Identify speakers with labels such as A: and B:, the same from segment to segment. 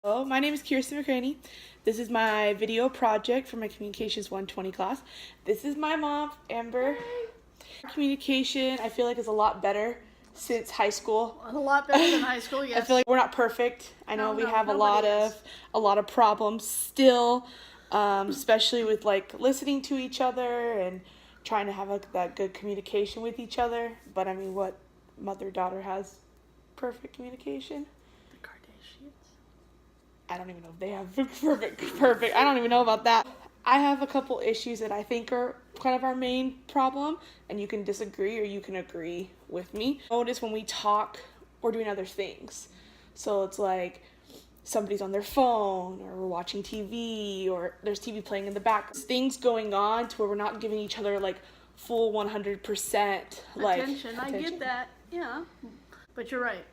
A: Hello, my name is Kirsten McCraney. This is my video project for my Communications 120 class. This is my mom, Amber. Communication, I feel like, is a lot better since high school.
B: A lot better than high school, yes.
A: I feel like we're not perfect. I know we have a lot
B: is.
A: of problems still, especially with like listening to each other and trying to have that good communication with each other. But I mean, what mother-daughter has perfect communication?
B: The Kardashians.
A: I don't even know if they have perfect. I don't even know about that. I have a couple issues that I think are kind of our main problem, and you can disagree or you can agree with me. Notice when we talk, we're doing other things. So it's like somebody's on their phone, or we're watching TV, or there's TV playing in the back. Things going on to where we're not giving each other like full 100% like
B: attention. I get that, yeah. But you're right.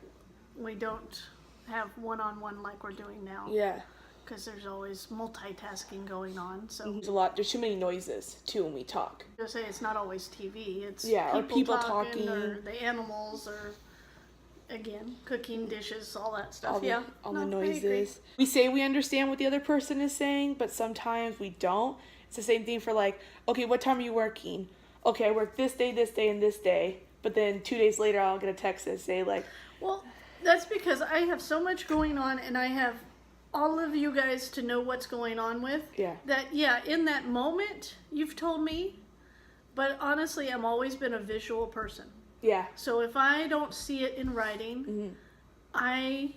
B: We don't have one-on-one like we're doing now.
A: Yeah.
B: Because there's always multitasking going on. So
A: There's too many noises too when we talk.
B: You'll say it's not always TV. It's
A: people talking,
B: or the animals, or again, cooking, dishes, all that stuff.
A: All the noises. We say we understand what the other person is saying, but sometimes we don't. It's the same thing for like, okay, what time are you working? Okay, I work this day, and this day. But then 2 days later, I'll get a text that say like,
B: well, that's because I have so much going on, and I have all of you guys to know what's going on with.
A: Yeah.
B: That, in that moment, you've told me, but honestly, I've always been a visual person.
A: Yeah.
B: So if I don't see it in writing, I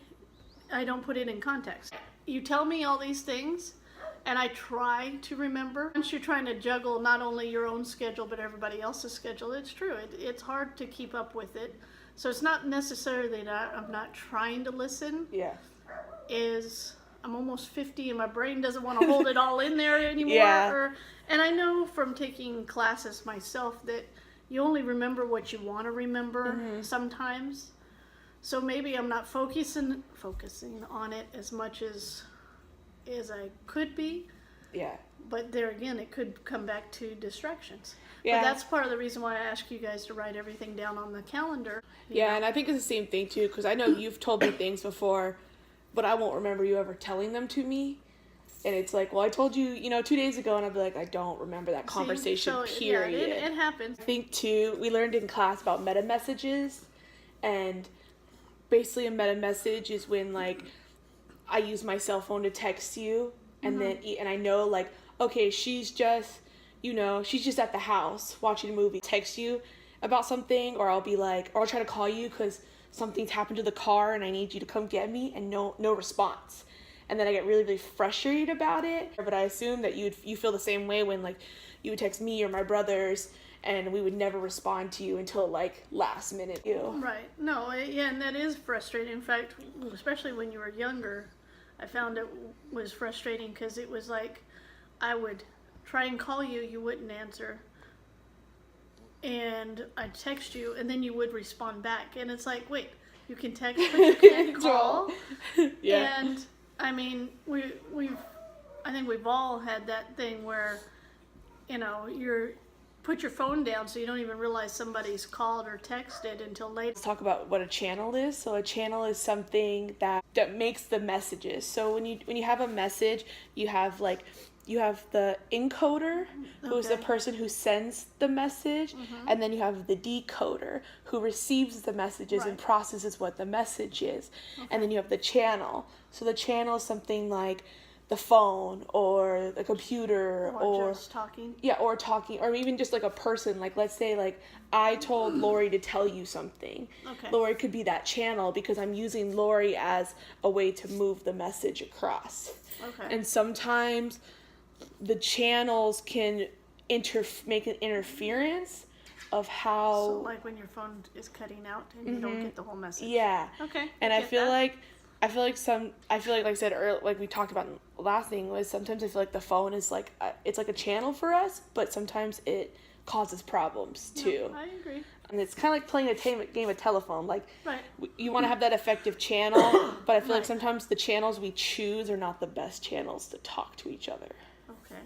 B: don't put it in context. You tell me all these things, and I try to remember. Once you're trying to juggle not only your own schedule, but everybody else's schedule, it's true. It's hard to keep up with it. So it's not necessarily that I'm not trying to listen.
A: Yeah.
B: I'm almost 50 and my brain doesn't want to hold it all in there anymore.
A: Yeah.
B: And I know from taking classes myself that you only remember what you want to remember sometimes. So maybe I'm not focusing on it as much as I could be.
A: Yeah.
B: But there again, it could come back to distractions.
A: Yeah.
B: But that's part of the reason why I ask you guys to write everything down on the calendar.
A: Yeah, and I think it's the same thing too, because I know you've told me things before, but I won't remember you ever telling them to me. And it's like, well, I told you, 2 days ago, and I'll be like, I don't remember that conversation, period.
B: Yeah, it happens.
A: I think too, we learned in class about meta messages, and basically a meta message is when like I use my cell phone to text you, and then I know like, okay, she's just at the house watching a movie, text you about something, or I'll try to call you because something's happened to the car and I need you to come get me, and no response. And then I get really, really frustrated about it. But I assume that you feel the same way when like you would text me or my brothers and we would never respond to you until like last minute.
B: Right. No, and that is frustrating. In fact, especially when you were younger, I found it was frustrating because it was like I would try and call you, you wouldn't answer. And I'd text you, and then you would respond back. And it's like, wait, you can text, but you can't call.
A: Yeah.
B: And I mean, I think we've all had that thing where, you put your phone down so you don't even realize somebody's called or texted until later.
A: Let's talk about what a channel is. So a channel is something that makes the messages. So when you have a message, you have the encoder, who's the person who sends the message, and then you have the decoder, who receives the messages and processes what the message is. And then you have the channel. So the channel is something like the phone or the computer or
B: just talking.
A: Yeah, or talking, or even just like a person. Like let's say like I told Lori to tell you something.
B: Okay.
A: Lori could be that channel because I'm using Lori as a way to move the message across.
B: Okay.
A: And sometimes the channels can make an interference of how.
B: So like when your phone is cutting out and you don't get the whole message.
A: Yeah.
B: Okay.
A: And I feel like I said earlier, like we talked about in the last thing, was sometimes I feel like the phone is like it's like a channel for us, but sometimes it causes problems too.
B: No, I agree.
A: And it's kind of like playing a game of telephone. Like
B: Right.
A: You want to have that effective channel, but I feel like sometimes the channels we choose are not the best channels to talk to each other.
B: Okay.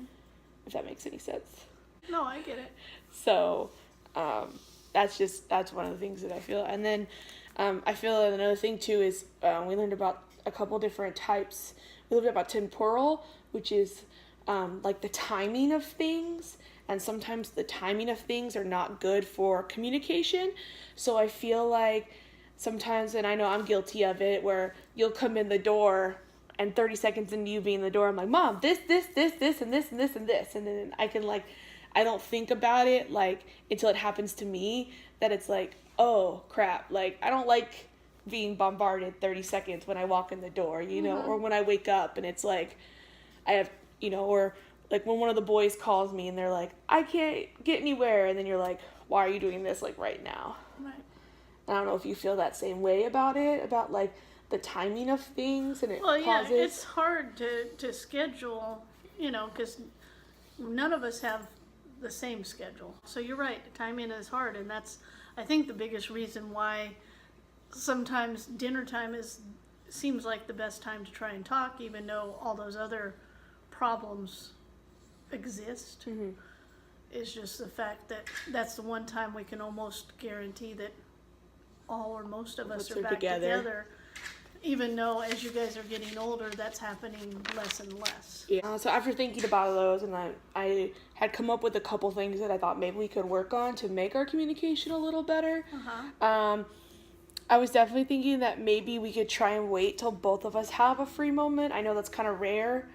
A: If that makes any sense.
B: No, I get it.
A: So, that's one of the things that I feel. And then I feel another thing too is we learned about a couple different types. We looked about temporal, which is like the timing of things, and sometimes the timing of things are not good for communication. So I feel like sometimes, and I know I'm guilty of it, where you'll come in the door and 30 seconds into you being in the door, I'm like, Mom, this, and this, and this, and this, and this. And then I can like, I don't think about it like until it happens to me, that it's like, oh crap, like I don't like being bombarded 30 seconds when I walk in the door, you know, or when I wake up and it's like, I have, you know, or like when one of the boys calls me and they're like, I can't get anywhere. And then you're like, why are you doing this like right now?
B: Right.
A: I don't know if you feel that same way about it, about like the timing of things, and it
B: Well, yeah,
A: causes...
B: it's hard to schedule, you know, because none of us have the same schedule. So you're right, timing is hard, and that's, I think, the biggest reason why sometimes dinner time seems like the best time to try and talk, even though all those other problems exist. It's just the fact that that's the one time we can almost guarantee that all or most of us are back together. Even though as you guys are getting older, that's happening less and less.
A: Yeah. So after thinking about those, and I had come up with a couple things that I thought maybe we could work on to make our communication a little better. I was definitely thinking that maybe we could try and wait till both of us have a free moment. I know that's kind of rare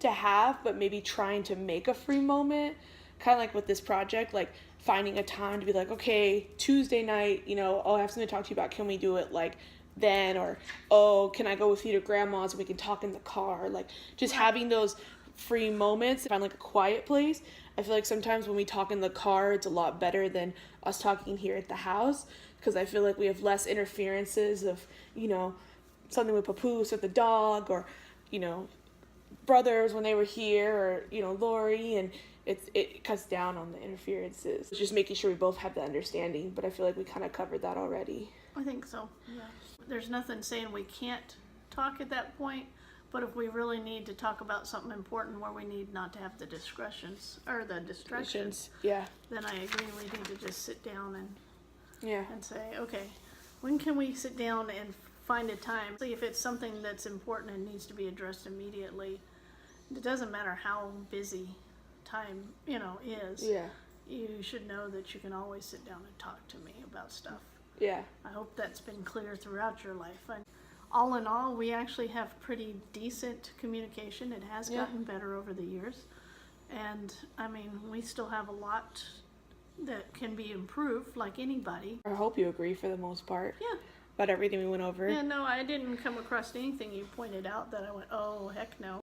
A: to have, but maybe trying to make a free moment, kind of like with this project, like finding a time to be like, okay, Tuesday night, you know, oh, I have something to talk to you about. Can we do it like then? Or, oh, can I go with you to grandma's and we can talk in the car? Like just having those free moments, find like a quiet place. I feel like sometimes when we talk in the car, it's a lot better than us talking here at the house, because I feel like we have less interferences of, you know, something with Papoose or the dog, or, you know, brothers when they were here, or, you know, Lori, and it cuts down on the interferences. It's just making sure we both have the understanding, but I feel like we kind of covered that already.
B: I think so, yeah. There's nothing saying we can't talk at that point, but if we really need to talk about something important where we need not to have the discretions, or the distractions,
A: Yeah.
B: then I agree we need to just sit down and
A: Yeah.
B: say, okay, when can we sit down and find a time? See if it's something that's important and needs to be addressed immediately. It doesn't matter how busy time, you know, is.
A: Yeah.
B: You should know that you can always sit down and talk to me about stuff.
A: Yeah.
B: I hope that's been clear throughout your life. And all in all, we actually have pretty decent communication. It has gotten better over the years. And, I mean, we still have a lot that can be improved, like anybody.
A: I hope you agree for the most part.
B: Yeah.
A: About everything we went over.
B: Yeah, no, I didn't come across anything you pointed out that I went, oh, heck no.